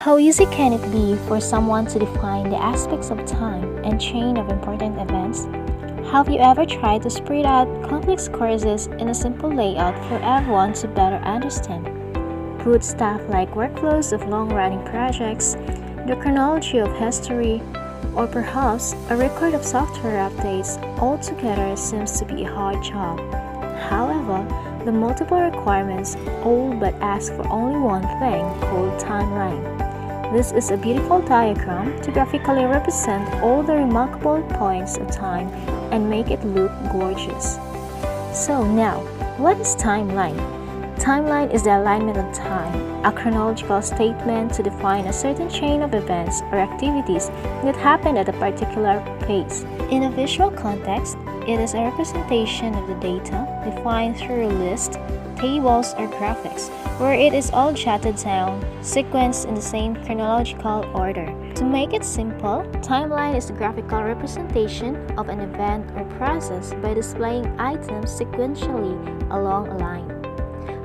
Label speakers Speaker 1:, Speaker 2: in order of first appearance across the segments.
Speaker 1: How easy can it be for someone to define the aspects of time and chain of important events? Have you ever tried to spread out complex courses in a simple layout for everyone to better understand? Put stuff like workflows of long-running projects, the chronology of history, or perhaps a record of software updates all together seems to be a hard job. However, the multiple requirements all but ask for only one thing called timeline. This is a beautiful diagram to graphically represent all the remarkable points of time and make it look gorgeous. So now, what is timeline? Timeline is the alignment of time, a chronological statement to define a certain chain of events or activities that happen at a particular pace. In a visual context, it is a representation of the data defined through lists, tables, or graphics, where it is all jotted down, sequenced in the same chronological order. To make it simple, timeline is the graphical representation of an event or process by displaying items sequentially along a line.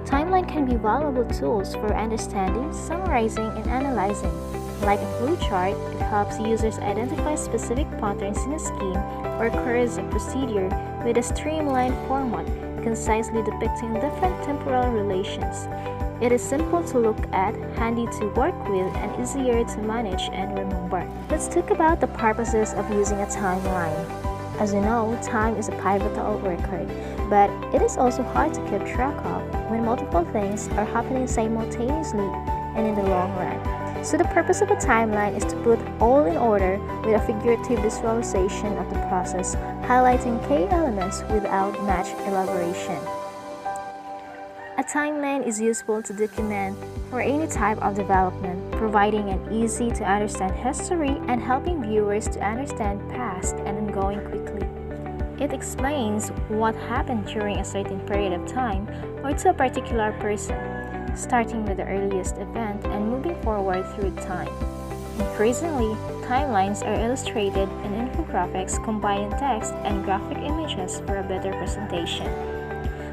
Speaker 1: Timeline can be valuable tools for understanding, summarizing, and analyzing. Like a flowchart, it helps users identify specific patterns in a scheme or curves of procedure with a streamlined format, concisely depicting different temporal relations. It is simple to look at, handy to work with, and easier to manage and remember. Let's talk about the purposes of using a timeline. As you know, time is a pivotal record, but it is also hard to keep track of when multiple things are happening simultaneously and in the long run. So the purpose of a timeline is to put all in order with a figurative visualization of the process, highlighting key elements without much elaboration. A timeline is useful to document for any type of development, providing an easy-to-understand history and helping viewers to understand past and ongoing quickly. It explains what happened during a certain period of time or to a particular person, starting with the earliest event and moving forward through time. Increasingly, timelines are illustrated in infographics combining text and graphic images for a better presentation.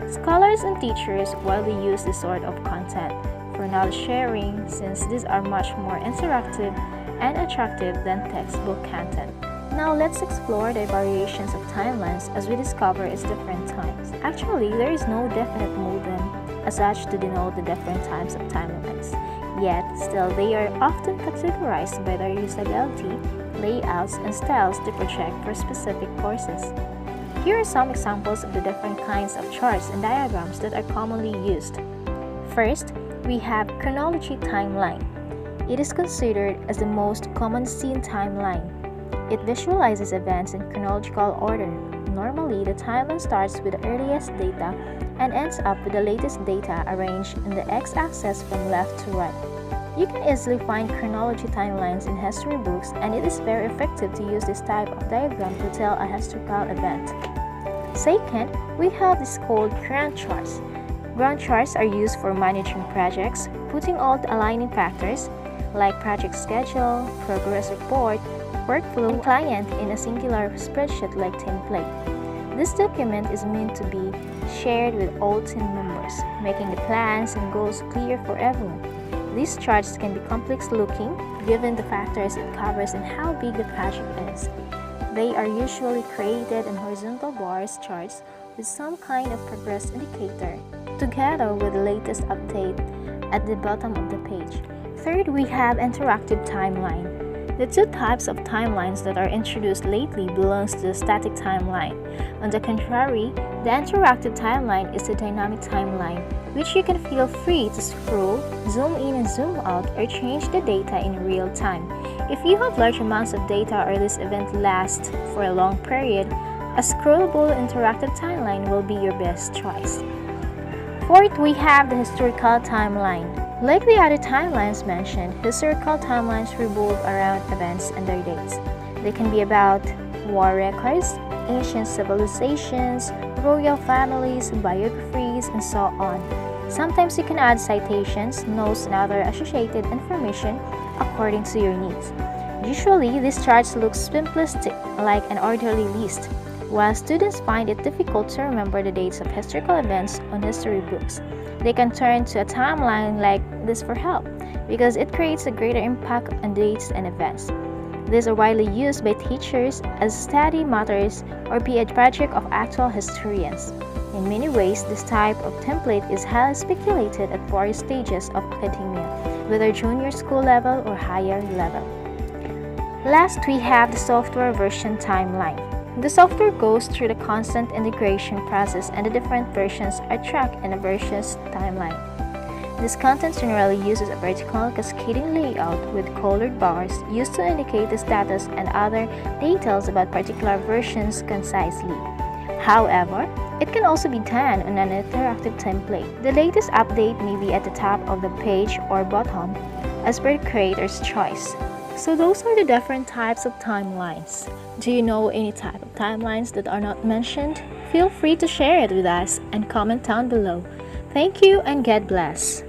Speaker 1: Scholars and teachers widely use this sort of content for knowledge sharing since these are much more interactive and attractive than textbook content. Now let's explore the variations of timelines as we discover its different times. Actually, there is no definite modem as such to denote the different types of timelines. Yet, still they are often categorized by their usability, layouts, and styles to project for specific courses. Here are some examples of the different kinds of charts and diagrams that are commonly used. First, we have chronology timeline. It is considered as the most commonly seen timeline. It visualizes events in chronological order. Normally, the timeline starts with the earliest data and ends up with the latest data arranged in the x-axis from left to right. You can easily find chronology timelines in history books, and it is very effective to use this type of diagram to tell a historical event. Second, we have this called Gantt charts. Gantt charts are used for managing projects, putting all the aligning factors like project schedule, progress report, workflow, and client in a singular spreadsheet like template. This document is meant to be shared with all team members, making the plans and goals clear for everyone. These charts can be complex looking given the factors it covers and how big the project is. They are usually created in horizontal bars charts with some kind of progress indicator, together with the latest update at the bottom of the page. Third, we have interactive timeline. The two types of timelines that are introduced lately belongs to the static timeline. On the contrary, the interactive timeline is a dynamic timeline, which you can feel free to scroll, zoom in and zoom out, or change the data in real time. If you have large amounts of data or this event lasts for a long period, a scrollable interactive timeline will be your best choice. Fourth, we have the historical timeline. Like the other timelines mentioned, historical timelines revolve around events and their dates. They can be about war records, ancient civilizations, royal families, biographies, and so on. Sometimes you can add citations, notes, and other associated information according to your needs. Usually, these charts look simplistic, like an orderly list, while students find it difficult to remember the dates of historical events on history books. They can turn to a timeline like this for help. because it creates a greater impact on dates and events. These are widely used by teachers as study matters or be a project of actual historians. In many ways, this type of template is highly speculated at various stages of academia, whether junior school level or higher level. Last, we have the software version timeline. The software goes through the constant integration process and the different versions are tracked in a version's timeline. This content generally uses a vertical cascading layout with colored bars used to indicate the status and other details about particular versions concisely. However, it can also be done on an interactive template. The latest update may be at the top of the page or bottom, as per the creator's choice. So those are the different types of timelines. Do you know any type of timelines that are not mentioned? Feel free to share it with us and comment down below. Thank you and God bless.